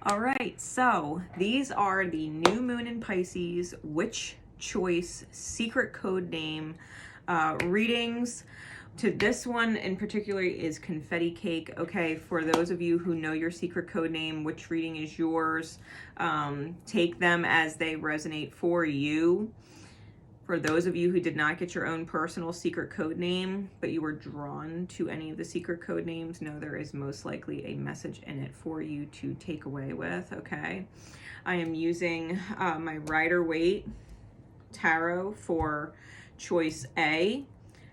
All right, so these are the new moon in Pisces witch choice secret code name readings. To this one in particular is Confetti Cake. Okay, for those of you who know your secret code name, which reading is yours, take them as they resonate for you. For those of you who did not get your own personal secret code name, but you were drawn to any of the secret code names, know there is most likely a message in it for you to take away with, okay? I am using my Rider-Waite Tarot for choice A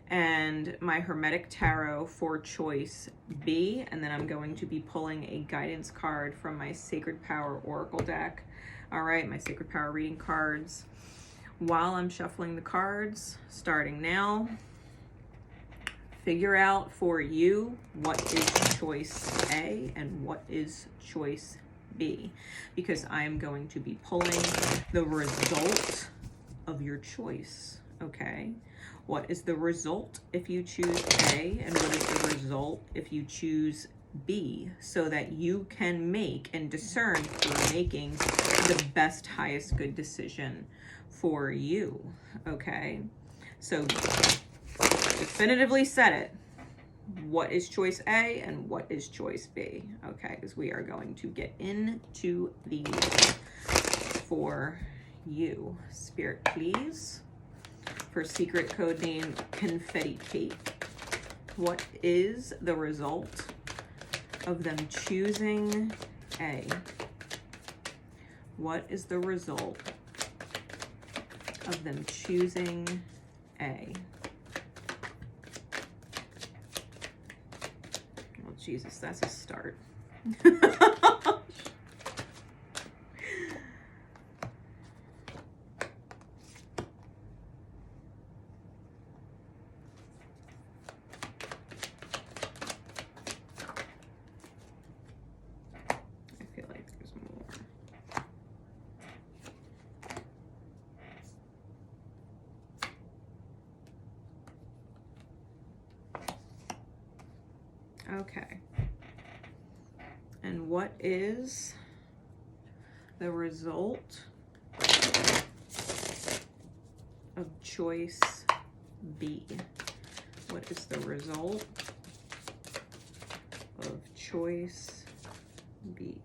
and my Hermetic Tarot for choice B, and then I'm going to be pulling a guidance card from my Sacred Power Oracle deck. All right, my Sacred Power reading cards. While I'm shuffling the cards, starting now, figure out for you what is choice A and what is choice B, because I am going to be pulling the result of your choice, okay? What is the result if you choose A, and what is the result if you choose B, so that you can make and discern through making the best, highest good decision for you, okay? So definitively set it. What is choice A and what is choice B, okay? Because we are going to get into these for you. Spirit, please. For secret code name Confetti Cake, what is the result of them choosing A? What is the result of them choosing A? Oh, Jesus, that's a start. I feel like there's more. Okay. And what is the result of choice B? What is the result of choice B?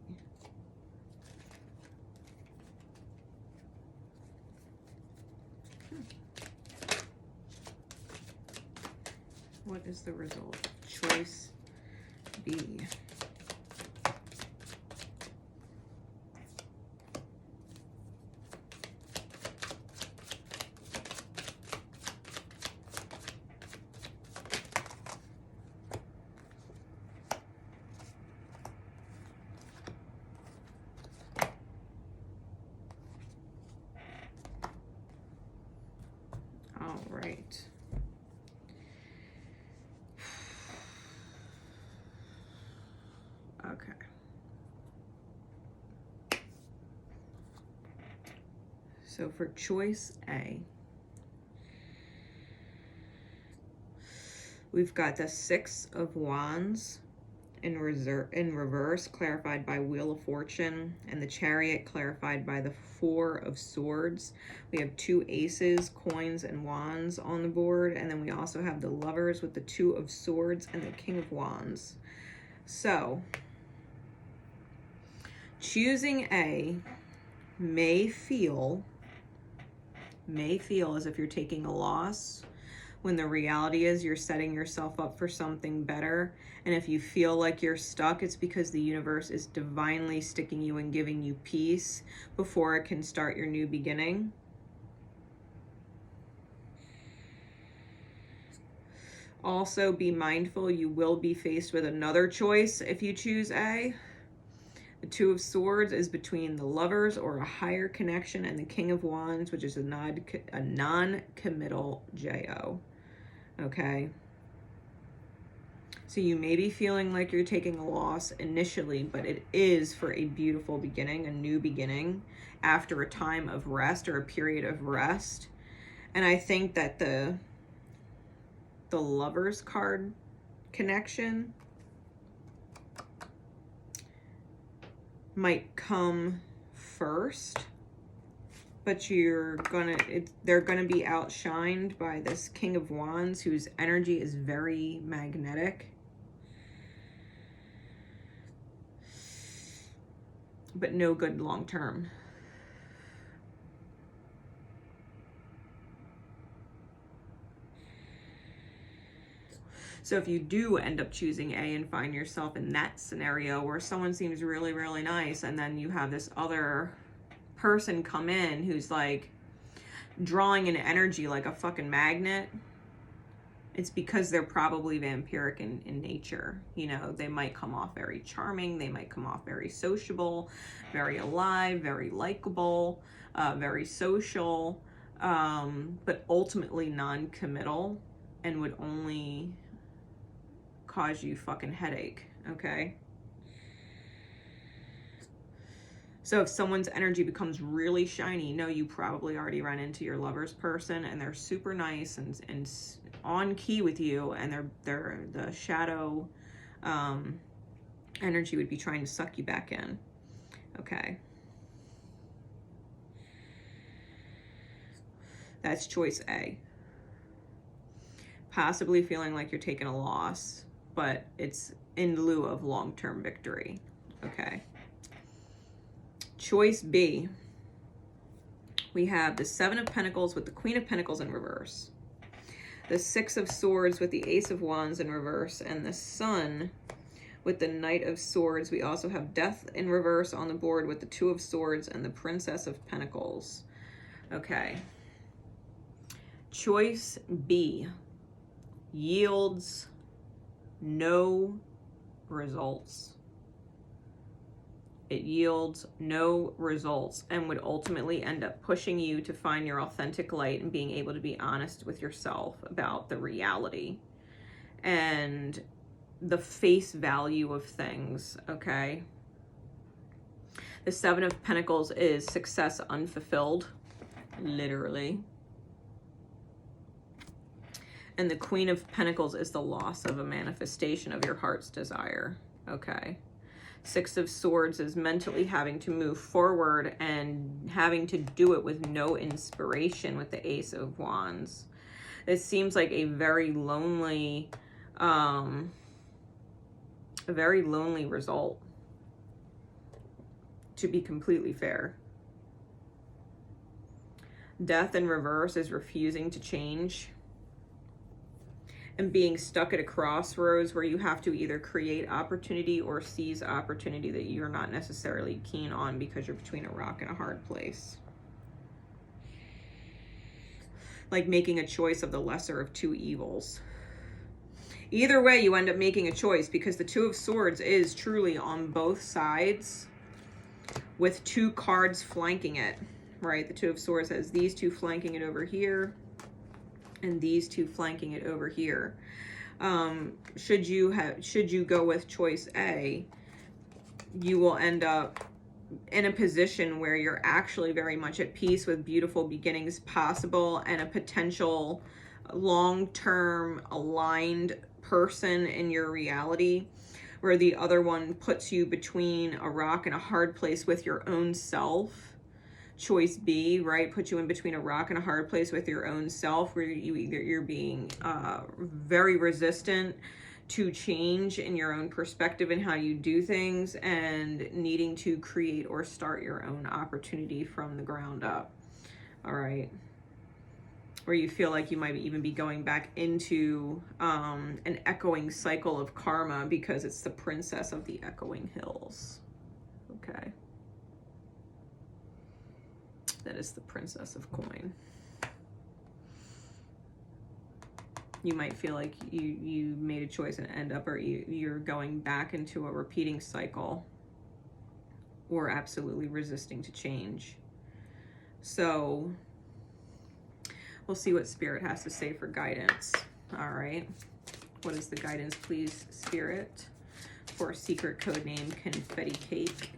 What is the result of choice B? All right. Okay. So for choice A, we've got the Six of Wands in reverse, clarified by Wheel of Fortune, and the Chariot clarified by the Four of Swords. We have two aces, coins, and wands on the board, and then we also have the Lovers with the Two of Swords and the King of Wands. So choosing A may feel as if you're taking a loss, when the reality is you're setting yourself up for something better. And if you feel like you're stuck, it's because the universe is divinely sticking you and giving you peace before it can start your new beginning. Also, be mindful, you will be faced with another choice if you choose A. The Two of Swords is between the Lovers or a higher connection, and the King of Wands, which is a non-committal JO. Okay? So you may be feeling like you're taking a loss initially, but it is for a beautiful beginning, a new beginning, after a time of rest or a period of rest. And I think that the Lovers card connection might come first, but they're gonna be outshined by this King of Wands, whose energy is very magnetic, but no good long term. So if you do end up choosing A and find yourself in that scenario where someone seems really, really nice, and then you have this other person come in who's like drawing an energy like a fucking magnet, it's because they're probably vampiric in nature. You know, they might come off very charming, they might come off very sociable, very alive, very likable, very social, but ultimately non-committal, and would only cause you fucking headache, okay? So if someone's energy becomes really shiny, no, you probably already ran into your lover's person, and they're super nice and on key with you, and they're the shadow energy would be trying to suck you back in, okay? That's choice A. Possibly feeling like you're taking a loss, but it's in lieu of long-term victory, okay? Choice B, we have the Seven of Pentacles with the Queen of Pentacles in reverse, the Six of Swords with the Ace of Wands in reverse, and the Sun with the Knight of Swords. We also have Death in reverse on the board with the Two of Swords and the Princess of Pentacles. Okay. Choice B yields no results. It yields no results and would ultimately end up pushing you to find your authentic light and being able to be honest with yourself about the reality and the face value of things, okay? The Seven of Pentacles is success unfulfilled, literally. And the Queen of Pentacles is the loss of a manifestation of your heart's desire, okay? Six of Swords is mentally having to move forward and having to do it with no inspiration with the Ace of Wands. It seems like a very lonely result, to be completely fair. Death in reverse is refusing to change and being stuck at a crossroads where you have to either create opportunity or seize opportunity that you're not necessarily keen on because you're between a rock and a hard place. Like making a choice of the lesser of two evils. Either way, you end up making a choice because the Two of Swords is truly on both sides with two cards flanking it, right? The Two of Swords has these two flanking it over here and these two flanking it over here. Should you go with choice A, you will end up in a position where you're actually very much at peace with beautiful beginnings possible and a potential long-term aligned person in your reality, where the other one puts you between a rock and a hard place with your own self. Choice B, right, put you in between a rock and a hard place with your own self, where you're being very resistant to change in your own perspective and how you do things, and needing to create or start your own opportunity from the ground up. All right, where you feel like you might even be going back into an echoing cycle of karma because it's the Princess of the Echoing Hills. Okay. That is the Princess of Coin. You might feel like you made a choice and end up, or you're going back into a repeating cycle, or absolutely resisting to change. So we'll see what Spirit has to say for guidance. All right. What is the guidance, please, Spirit, for secret code name Confetti Cake?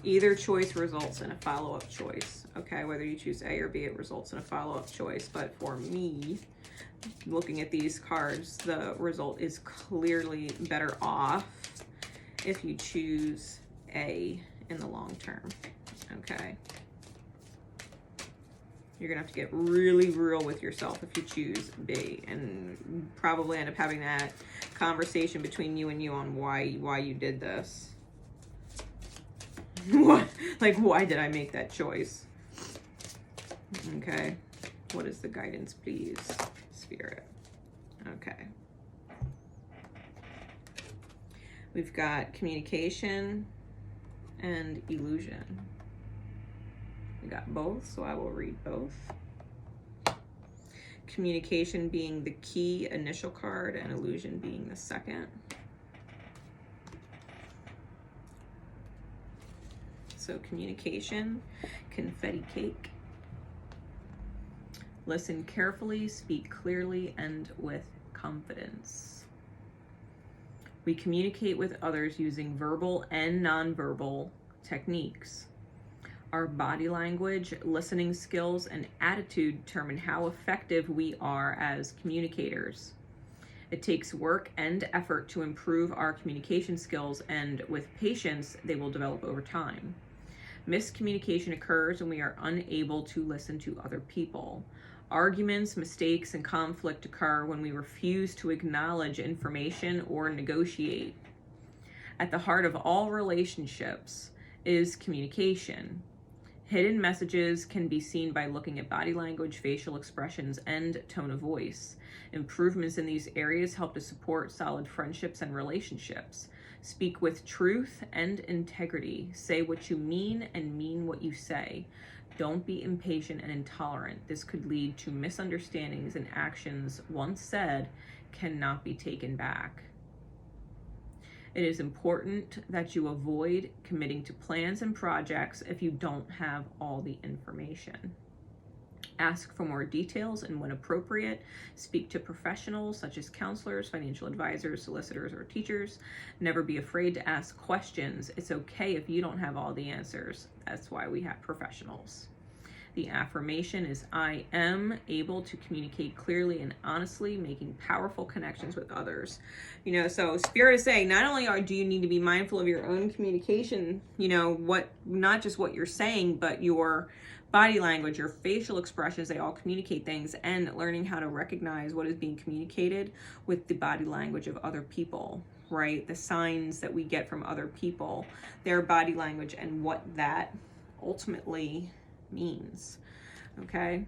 Either choice results in a follow-up choice, okay? Whether you choose A or B, it results in a follow-up choice. But for me, looking at these cards, the result is clearly better off if you choose A in the long term. Okay. You're gonna have to get really real with yourself if you choose B, and probably end up having that conversation between you and you on why you did this. What, like, why did I make that choice? Okay. What is the guidance, please, Spirit? Okay. We've got communication and illusion. We got both, so I will read both. Communication being the key initial card and illusion being the second. So communication, confetti cake. Listen carefully, speak clearly, and with confidence. We communicate with others using verbal and nonverbal techniques. Our body language, listening skills, and attitude determine how effective we are as communicators. It takes work and effort to improve our communication skills, and with patience, they will develop over time. Miscommunication occurs when we are unable to listen to other people. Arguments, mistakes, and conflict occur when we refuse to acknowledge information or negotiate. At the heart of all relationships is communication. Hidden messages can be seen by looking at body language, facial expressions, and tone of voice. Improvements in these areas help to support solid friendships and relationships. Speak with truth and integrity. Say what you mean and mean what you say. Don't be impatient and intolerant. This could lead to misunderstandings, and actions once said cannot be taken back. It is important that you avoid committing to plans and projects if you don't have all the information. Ask for more details, and when appropriate, speak to professionals such as counselors, financial advisors, solicitors, or teachers. Never be afraid to ask questions. It's okay if you don't have all the answers. That's why we have professionals. The affirmation is, I am able to communicate clearly and honestly, making powerful connections with others. You know, so Spirit is saying, not only do you need to be mindful of your own communication, you know, not just what you're saying, but your body language, your facial expressions, they all communicate things, and learning how to recognize what is being communicated with the body language of other people, right? The signs that we get from other people, their body language, and what that ultimately means. Okay?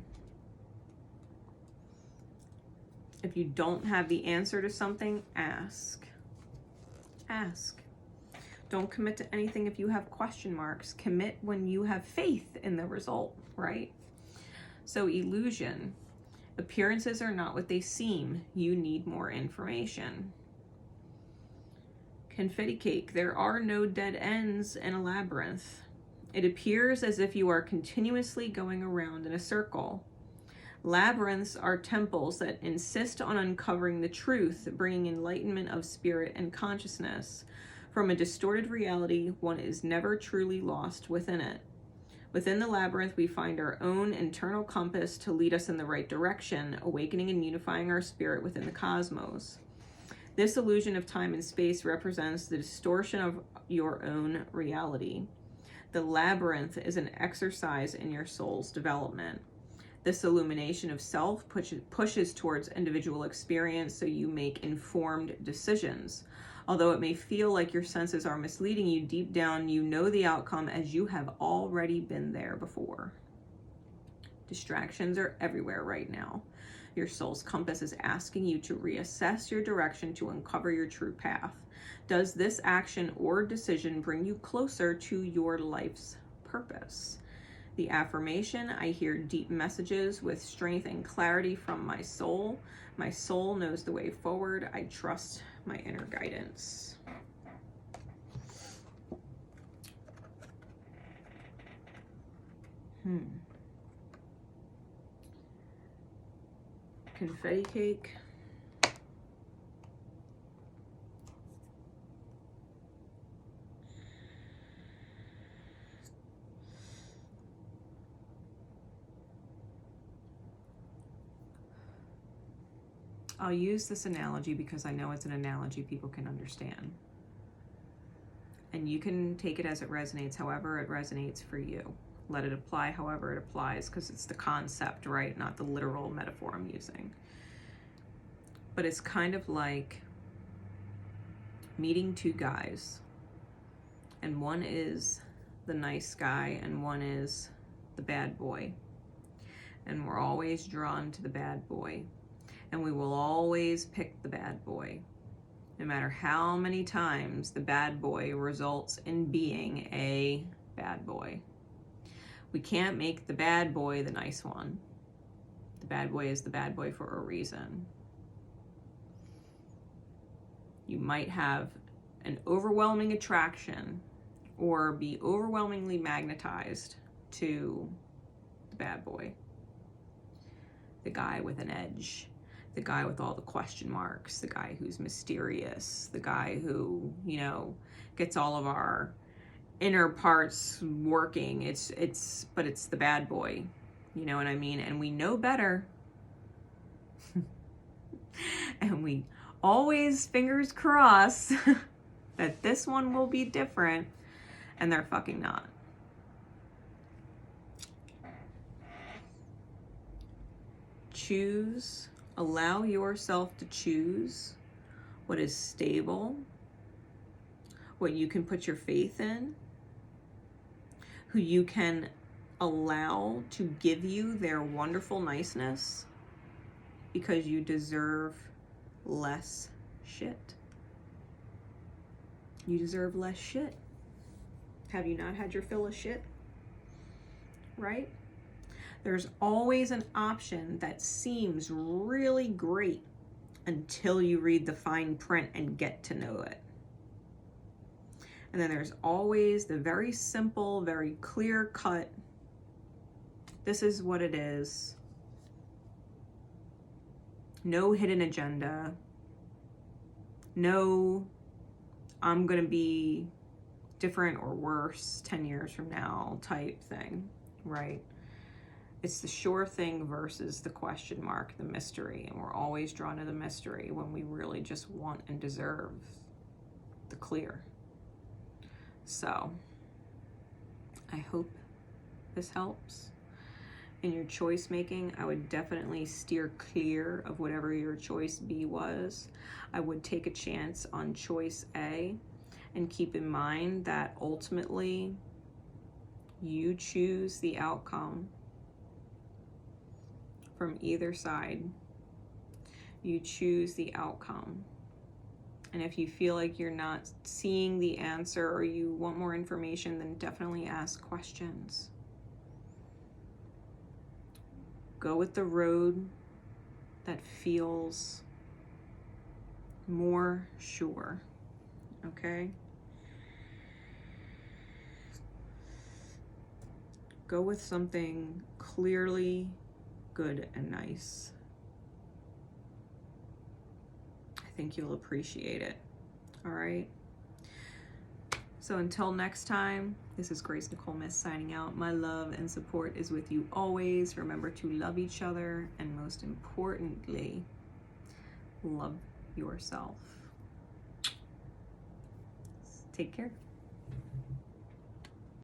If you don't have the answer to something, ask. Ask. Don't commit to anything if you have question marks. Commit when you have faith in the result, right? So illusion. Appearances are not what they seem. You need more information. Confetti cake. There are no dead ends in a labyrinth. It appears as if you are continuously going around in a circle. Labyrinths are temples that insist on uncovering the truth, bringing enlightenment of spirit and consciousness. From a distorted reality, one is never truly lost within it. Within the labyrinth, we find our own internal compass to lead us in the right direction, awakening and unifying our spirit within the cosmos. This illusion of time and space represents the distortion of your own reality. The labyrinth is an exercise in your soul's development. This illumination of self pushes towards individual experience so you make informed decisions. Although it may feel like your senses are misleading you, deep down you know the outcome as you have already been there before. Distractions are everywhere right now. Your soul's compass is asking you to reassess your direction to uncover your true path. Does this action or decision bring you closer to your life's purpose? The affirmation, I hear deep messages with strength and clarity from my soul. My soul knows the way forward. I trust my inner guidance. Confetti cake. I'll use this analogy because I know it's an analogy people can understand. And you can take it as it resonates, however it resonates for you. Let it apply however it applies, because it's the concept, right? Not the literal metaphor I'm using. But it's kind of like meeting two guys. And one is the nice guy and one is the bad boy. And we're always drawn to the bad boy. And we will always pick the bad boy. No matter how many times the bad boy results in being a bad boy. We can't make the bad boy the nice one. The bad boy is the bad boy for a reason. You might have an overwhelming attraction or be overwhelmingly magnetized to the bad boy. The guy with an edge. The guy with all the question marks. The guy who's mysterious. The guy who, you know, gets all of our inner parts working. But it's the bad boy. You know what I mean? And we know better. And we always, fingers crossed, that this one will be different. And they're fucking not. Choose, allow yourself to choose what is stable, what you can put your faith in, who you can allow to give you their wonderful niceness, because you deserve less shit. You deserve less shit. Have you not had your fill of shit? Right? There's always an option that seems really great until you read the fine print and get to know it. And then there's always the very simple, very clear cut, this is what it is. No hidden agenda. No, I'm gonna be different or worse 10 years from now type thing, right? It's the sure thing versus the question mark, the mystery. And we're always drawn to the mystery when we really just want and deserve the clear. So, I hope this helps. In your choice making, I would definitely steer clear of whatever your choice B was. I would take a chance on choice A and keep in mind that ultimately you choose the outcome from either side. You choose the outcome. And if you feel like you're not seeing the answer or you want more information, then definitely ask questions. Go with the road that feels more sure, okay? Go with something clearly good and nice. I think you'll appreciate it, all right? So until next time, this is Grace Nicole Myths signing out. My love and support is with you always. Remember to love each other, and most importantly, love yourself. Take care.